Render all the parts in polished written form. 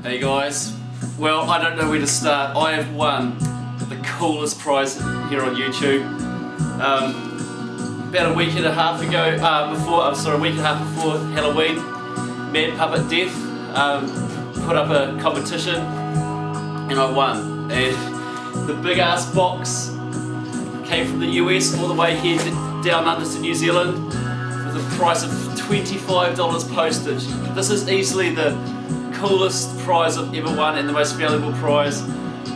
Hey guys, well, I don't know where to start. I have won the coolest prize here on YouTube. About a week and a half ago, a week and a half before Halloween, Madpuppetdeth put up a competition and I won. And the big ass box came from the US all the way here down under to New Zealand with a price of $25 postage. This is easily the coolest prize I've ever won and the most valuable prize.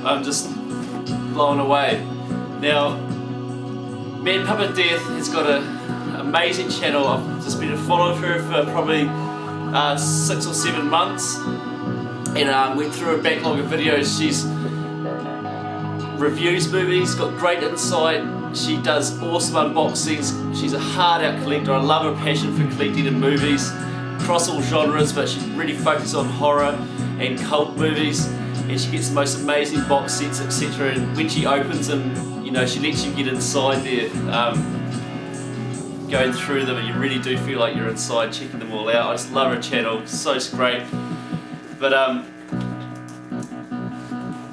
I'm just blown away. Now, Madpuppetdeth has got an amazing channel. I've just been following her for probably 6 or 7 months and went through a backlog of videos. She's reviews movies, got great insight. She does awesome unboxings. She's a hard out collector. I love her passion for collecting in movies across all genres, but she really focuses on horror and cult movies, and she gets the most amazing box sets, etc. And when she opens them, you know, she lets you get inside there, going through them, and you really do feel like you're inside checking them all out. I just love her channel, so great. But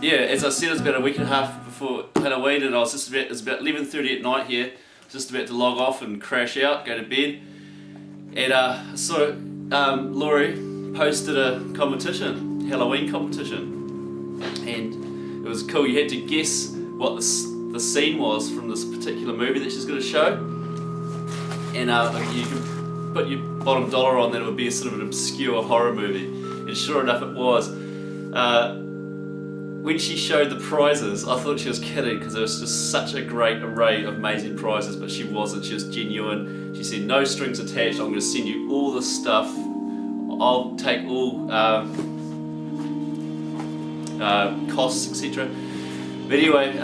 yeah, as I said, it's about a week and a half before Halloween, and it's about 11:30 at night here, just about to log off and crash out, go to bed, and so Laurie posted a competition, Halloween competition, and it was cool. You had to guess what the scene was from this particular movie that she's going to show, and you could put your bottom dollar on that it would be a sort of an obscure horror movie, and sure enough it was. When she showed the prizes, I thought she was kidding because there was just such a great array of amazing prizes, but she wasn't. She was genuine. She said, no strings attached, I'm going to send you all the stuff. I'll take all costs, etc. But anyway,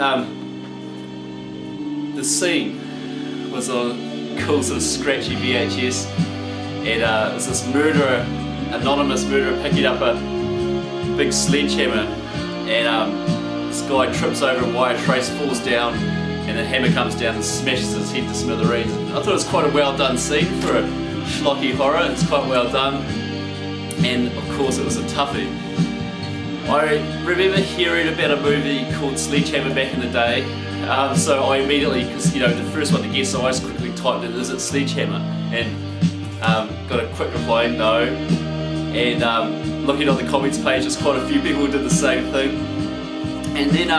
the scene was a cool sort of scratchy VHS, and it was this murderer, anonymous murderer, picking up a big sledgehammer, and this guy trips over a wire trace, falls down, and the hammer comes down and smashes his head to smithereens. I thought it was quite a well done scene for a schlocky horror. It's quite well done, and of course it was a toughie. I remember hearing about a movie called Sledgehammer back in the day, so I immediately, because you know the first one to guess, so I just quickly typed in, is it Sledgehammer? And got a quick reply, no. And looking on the comments page, there's quite a few people who did the same thing. And then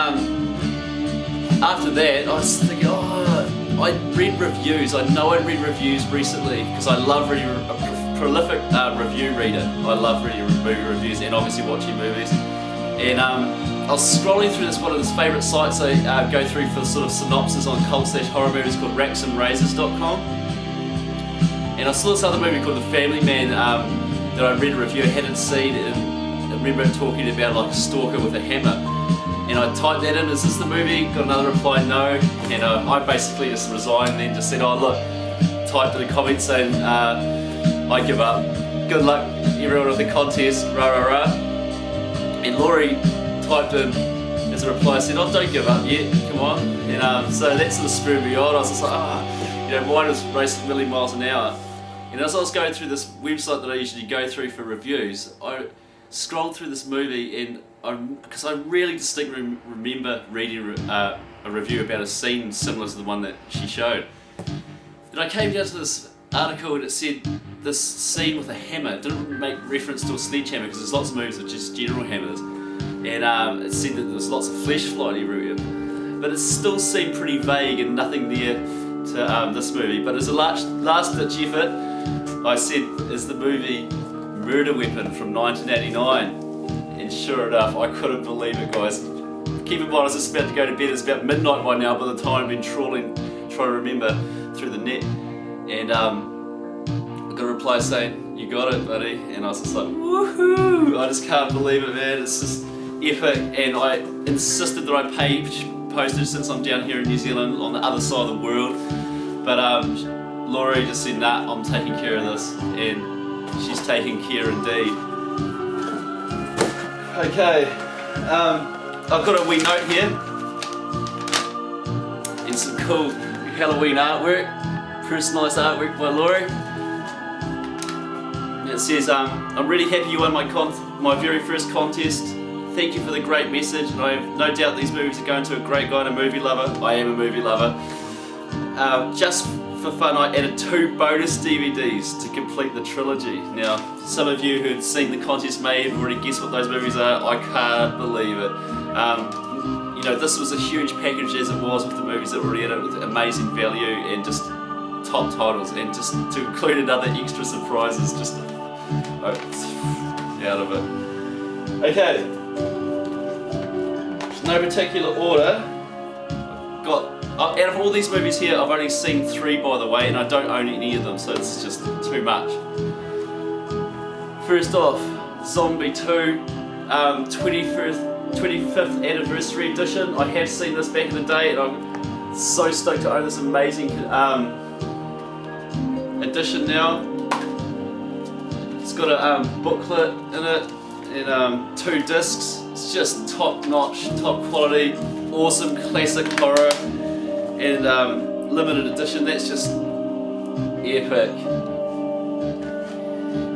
after that, I was thinking, I read reviews. I know I read reviews recently because I love reading, a prolific review reader. I love reading movie reviews and obviously watching movies. And I was scrolling through one of his favourite sites I go through for sort of synopsis on cult/horror movies called racksandrazors.com. And I saw this other movie called The Family Man that I read a review I hadn't seen, and I remember talking about like a stalker with a hammer. And I typed that in, is this the movie? Got another reply, no. And I basically just resigned and then just said, oh look, typed in the comments saying, I give up. Good luck everyone with the contest, rah rah rah. And Laurie typed in as a reply, said, oh don't give up yet, come on. And so that sort of spurred me on. I was just like, mine was racing a million miles an hour. And as I was going through this website that I usually go through for reviews, I scrolled through this movie, and because I really distinctly remember reading a review about a scene similar to the one that she showed. And I came down to this article and it said this scene with a hammer. It didn't make reference to a sledgehammer because there's lots of movies with just general hammers. And it said that there's lots of flesh flying everywhere. But it still seemed pretty vague and nothing there to this movie. But as a last ditch effort, I said, is the movie Murder Weapon from 1989. And sure enough, I couldn't believe it, guys. Keep in mind, I was just about to go to bed. It's about midnight by now by the time I've been trying to remember through the net. And I got a reply saying, you got it, buddy. And I was just like, woohoo! I just can't believe it, man. It's just epic. And I insisted that I pay postage since I'm down here in New Zealand on the other side of the world. But Laurie just said, nah, I'm taking care of this. And she's taking care indeed. Okay, I've got a wee note here and some cool Halloween artwork, personalised artwork by Laurie. It says, I'm really happy you won my very first contest. Thank you for the great message, and I have no doubt these movies are going to a great guy and a movie lover. I am a movie lover. Just for fun, I added 2 bonus DVDs to complete the trilogy. Now, some of you who've seen the contest may have already guessed what those movies are. I can't believe it. You know, this was a huge package as it was with the movies that were already in it, with amazing value and just top titles, and just to include another extra surprise is just out of it. Okay, no particular order. Out of all these movies here, I've only seen 3, by the way, and I don't own any of them, so it's just too much. First off, Zombie 2, 25th anniversary edition. I have seen this back in the day, and I'm so stoked to own this amazing edition now. It's got a booklet in it and 2 discs. It's just top notch, top quality, awesome classic horror, and limited edition. That's just epic.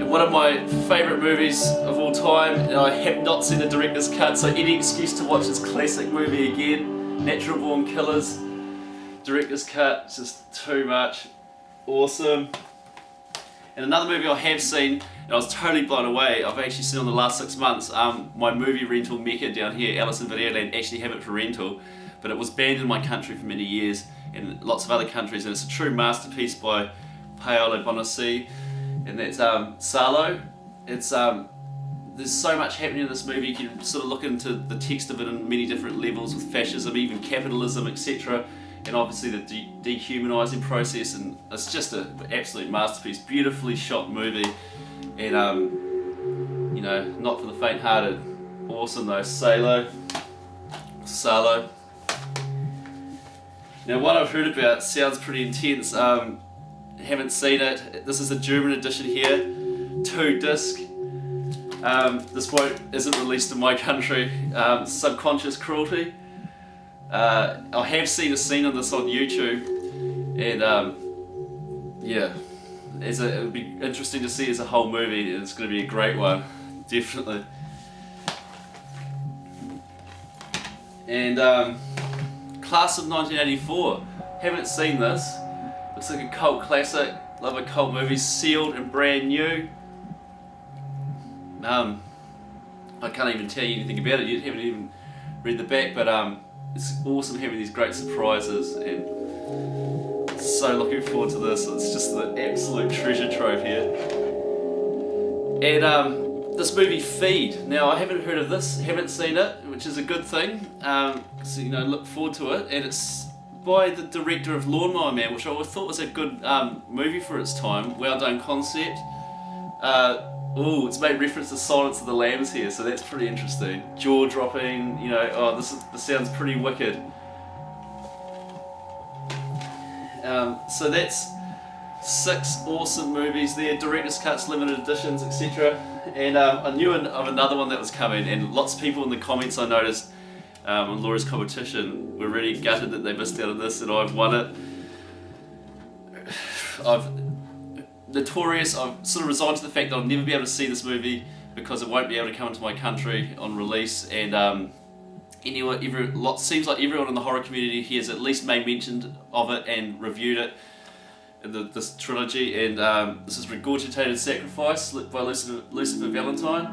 And one of my favourite movies of all time, and I have not seen the director's cut, so any excuse to watch this classic movie again, Natural Born Killers. Director's cut, it's just too much. Awesome. And another movie I have seen, and I was totally blown away, I've actually seen in the last 6 months, my movie rental mecca down here, Alice in Videoland, actually have it for rental, but it was banned in my country for many years, and lots of other countries, and it's a true masterpiece by Paolo Bonosi, and that's Salo. It's there's so much happening in this movie. You can sort of look into the text of it in many different levels, with fascism, even capitalism, etc., and obviously the dehumanizing process, and it's just an absolute masterpiece, beautifully shot movie, and you know, not for the faint-hearted. Awesome though. Salo. Now, what I've heard about sounds pretty intense. Haven't seen it. This is a German edition here, 2 disc. This isn't released in my country. Subconscious Cruelty. I have seen a scene of this on YouTube, and yeah, it would be interesting to see as a whole movie. It's going to be a great one, definitely. And Class of 1984. Haven't seen this. Looks like a cult classic. Love a cult movie. Sealed and brand new. I can't even tell you anything about it. You haven't even read the back, but it's awesome having these great surprises, and so looking forward to this. It's just the absolute treasure trove here. And this movie Feed. Now, I haven't heard of this, haven't seen it, which is a good thing. So, you know, look forward to it. And it's by the director of Lawnmower Man, which I thought was a good movie for its time. Well done concept. It's made reference to Silence of the Lambs here, so that's pretty interesting. Jaw dropping, you know. This sounds pretty wicked. So that's 6 awesome movies there, director's cuts, limited editions, etc. And I knew of another one that was coming, and lots of people in the comments I noticed on Laura's competition were really gutted that they missed out on this, and I've won it. I've sort of resigned to the fact that I'll never be able to see this movie because it won't be able to come into my country on release, and seems like everyone in the horror community here has at least made mention of it and reviewed it, this trilogy. And this is Regurgitated Sacrifice by Lucifer Valentine,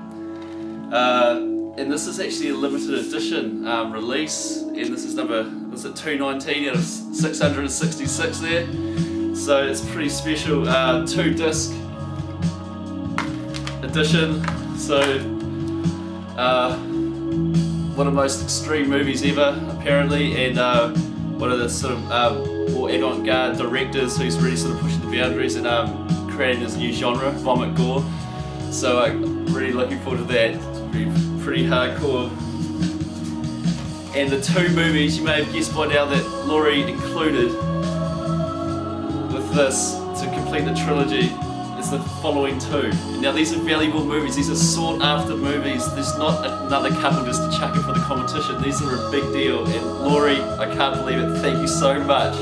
and this is actually a limited edition release, and this is number 219 out of 666 there. So it's pretty special, 2 disc edition. So one of the most extreme movies ever, apparently, and one of the sort of more avant-garde directors who's really sort of pushing the boundaries and creating this new genre, vomit gore. So I'm really looking forward to that. It'll be pretty hardcore. And the 2 movies you may have guessed by now that Laurie included this to complete the trilogy is the following 2. Now, these are valuable movies, these are sought after movies. There's not another couple just to chuck it for the competition. These are a big deal, and Laurie, I can't believe it. Thank you so much.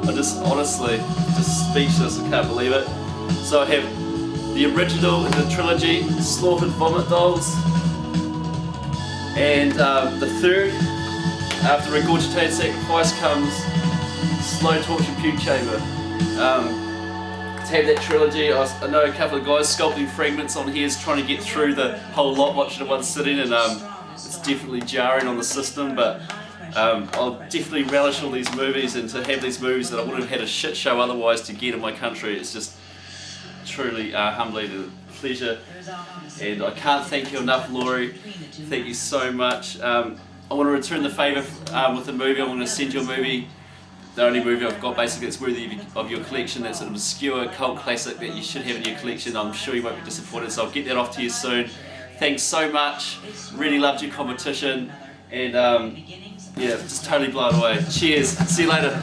I just honestly, just speechless, I can't believe it. So I have the original in the trilogy, Slaughtered Vomit Dolls. And the third, after Regurgitated Sacrifice, comes Slow Torture Puke Chamber. To have that trilogy, I know a couple of guys sculpting fragments on here is trying to get through the whole lot, watching it one sitting, and it's definitely jarring on the system, but I'll definitely relish all these movies, and to have these movies that I would have had a shit show otherwise to get in my country, it's just truly humbling and a pleasure, and I can't thank you enough, Laurie. Thank you so much. I want to return the favour with the movie. I'm going to send you a movie, the only movie I've got basically that's worthy of your collection, that's an obscure cult classic that you should have in your collection. I'm sure you won't be disappointed, so I'll get that off to you soon. Thanks so much, really loved your competition, and yeah, just totally blown away. Cheers, see you later.